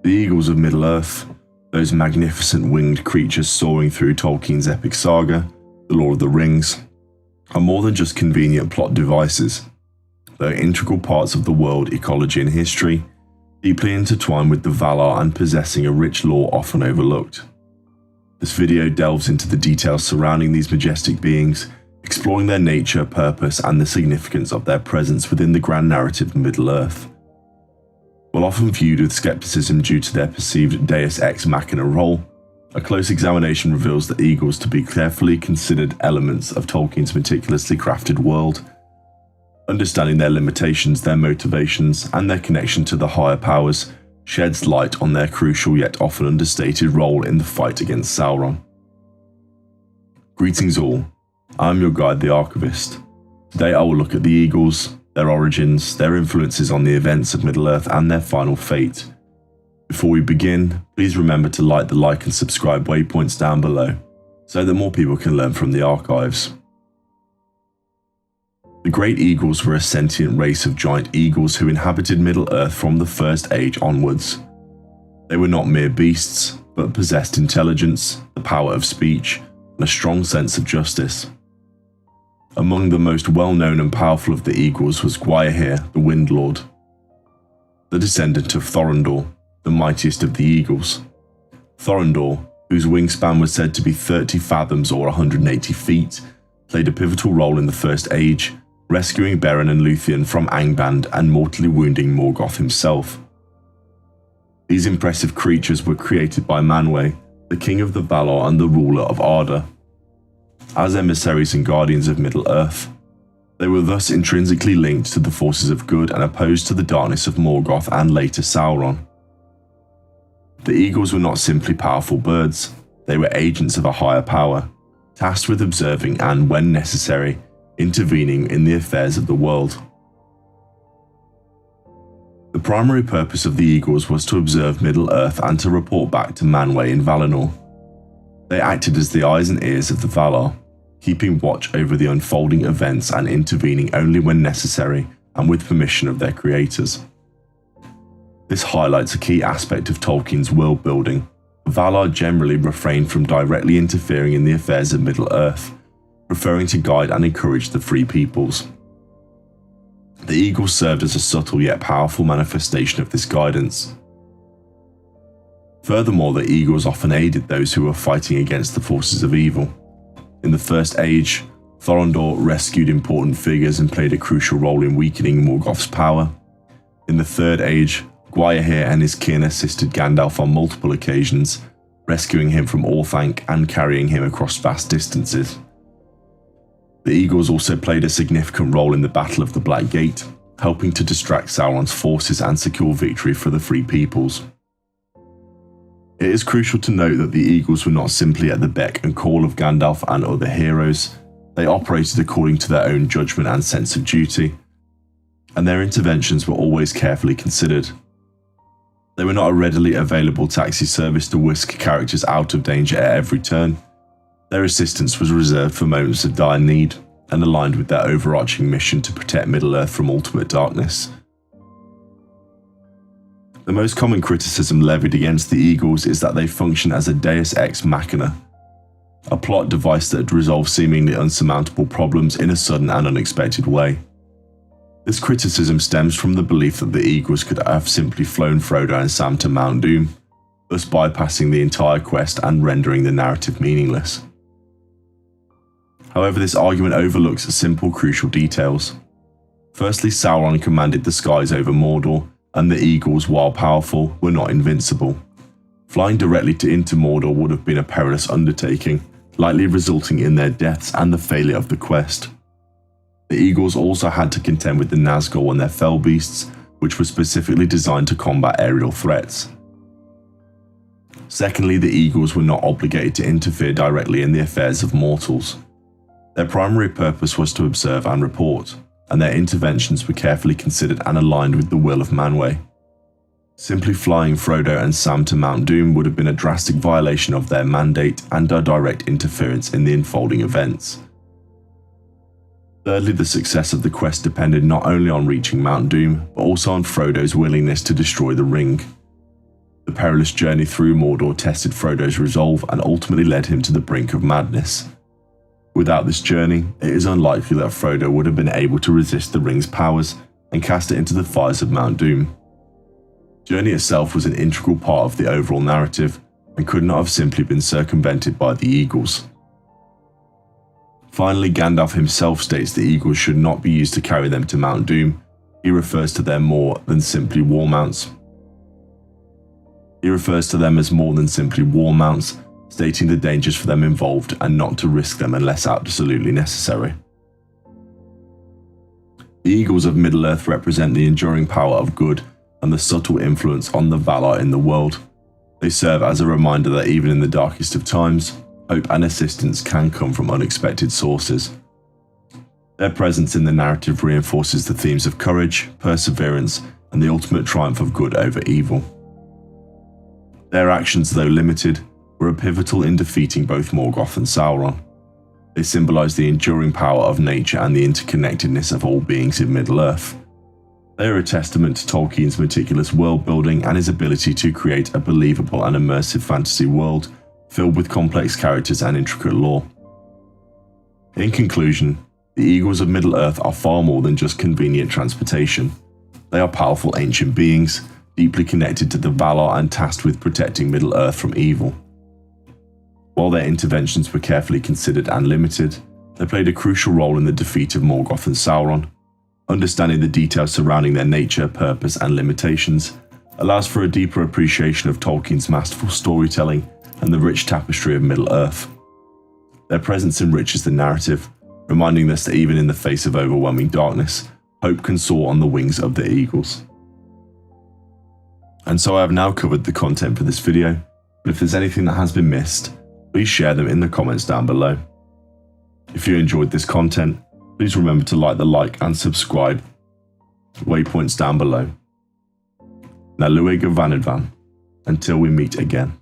The Eagles of Middle-earth, those magnificent winged creatures soaring through Tolkien's epic saga, The Lord of the Rings, are more than just convenient plot devices. They're integral parts of the world ecology and history, deeply intertwined with the Valar and possessing a rich lore often overlooked. This video delves into the details surrounding these majestic beings, exploring their nature, purpose, and the significance of their presence within the grand narrative of Middle-earth. While often viewed with skepticism due to their perceived Deus Ex Machina role, a close examination reveals the Eagles to be carefully considered elements of Tolkien's meticulously crafted world. Understanding their limitations, their motivations, and their connection to the higher powers sheds light on their crucial yet often understated role in the fight against Sauron. Greetings all, I'm your guide, the Archivist. Today I will look at the Eagles, their origins, their influences on the events of Middle-earth, and their final fate. Before we begin, please remember to like and subscribe waypoints down below, so that more people can learn from the archives. The Great Eagles were a sentient race of giant eagles who inhabited Middle-earth from the First Age onwards. They were not mere beasts, but possessed intelligence, the power of speech, and a strong sense of justice. Among the most well-known and powerful of the Eagles was Gwaihir, the Wind Lord, the descendant of Thorondor, the mightiest of the Eagles. Thorondor, whose wingspan was said to be 30 fathoms or 180 feet, played a pivotal role in the First Age, rescuing Beren and Luthien from Angband and mortally wounding Morgoth himself. These impressive creatures were created by Manwe, the king of the Valar and the ruler of Arda, as emissaries and guardians of Middle-earth. They were thus intrinsically linked to the forces of good and opposed to the darkness of Morgoth and later Sauron. The Eagles were not simply powerful birds, they were agents of a higher power, tasked with observing and, when necessary, intervening in the affairs of the world. The primary purpose of the Eagles was to observe Middle-earth and to report back to Manwe in Valinor. They acted as the eyes and ears of the Valar, keeping watch over the unfolding events and intervening only when necessary and with permission of their creators. This highlights a key aspect of Tolkien's world building. The Valar generally refrained from directly interfering in the affairs of Middle-earth, preferring to guide and encourage the free peoples. The Eagles served as a subtle yet powerful manifestation of this guidance. Furthermore, the Eagles often aided those who were fighting against the forces of evil. In the First Age, Thorondor rescued important figures and played a crucial role in weakening Morgoth's power. In the Third Age, Gwaihir and his kin assisted Gandalf on multiple occasions, rescuing him from Orthanc and carrying him across vast distances. The Eagles also played a significant role in the Battle of the Black Gate, helping to distract Sauron's forces and secure victory for the free peoples. It is crucial to note that the Eagles were not simply at the beck and call of Gandalf and other heroes. They operated according to their own judgment and sense of duty, and their interventions were always carefully considered. They were not a readily available taxi service to whisk characters out of danger at every turn. Their assistance was reserved for moments of dire need and aligned with their overarching mission to protect Middle-earth from ultimate darkness. The most common criticism levied against the Eagles is that they function as a Deus Ex Machina, a plot device that resolves seemingly unsurmountable problems in a sudden and unexpected way. This criticism stems from the belief that the Eagles could have simply flown Frodo and Sam to Mount Doom, thus bypassing the entire quest and rendering the narrative meaningless. However, this argument overlooks simple crucial details. Firstly, Sauron commanded the skies over Mordor, and the Eagles, while powerful, were not invincible. Flying directly into Mordor would have been a perilous undertaking, likely resulting in their deaths and the failure of the quest. The Eagles also had to contend with the Nazgul and their fell beasts, which were specifically designed to combat aerial threats. Secondly, the Eagles were not obligated to interfere directly in the affairs of mortals. Their primary purpose was to observe and report, and their interventions were carefully considered and aligned with the will of Manwe. Simply flying Frodo and Sam to Mount Doom would have been a drastic violation of their mandate and a direct interference in the unfolding events. Thirdly, the success of the quest depended not only on reaching Mount Doom, but also on Frodo's willingness to destroy the ring. The perilous journey through Mordor tested Frodo's resolve and ultimately led him to the brink of madness. Without this journey, it is unlikely that Frodo would have been able to resist the ring's powers and cast it into the fires of Mount Doom. The journey itself was an integral part of the overall narrative and could not have simply been circumvented by the Eagles. Finally, Gandalf himself states the Eagles should not be used to carry them to Mount Doom. He refers to them more than simply war mounts. Stating the dangers for them involved and not to risk them unless absolutely necessary. The Eagles of Middle-earth represent the enduring power of good and the subtle influence on the Valar in the world. They serve as a reminder that even in the darkest of times, hope and assistance can come from unexpected sources. Their presence in the narrative reinforces the themes of courage, perseverance, and the ultimate triumph of good over evil. Their actions, though limited, were pivotal in defeating both Morgoth and Sauron. They symbolize the enduring power of nature and the interconnectedness of all beings in Middle-earth. They are a testament to Tolkien's meticulous world building and his ability to create a believable and immersive fantasy world filled with complex characters and intricate lore. In conclusion, the Eagles of Middle-earth are far more than just convenient transportation. They are powerful ancient beings, deeply connected to the Valar and tasked with protecting Middle-earth from evil. While their interventions were carefully considered and limited, they played a crucial role in the defeat of Morgoth and Sauron. Understanding the details surrounding their nature, purpose, and limitations allows for a deeper appreciation of Tolkien's masterful storytelling and the rich tapestry of Middle-earth. Their presence enriches the narrative, reminding us that even in the face of overwhelming darkness, hope can soar on the wings of the eagles. And so I have now covered the content for this video, but if there's anything that has been missed, please share them in the comments down below. If you enjoyed this content, please remember to like and subscribe. Waypoints down below. Now Luig of Vanadvan, until we meet again.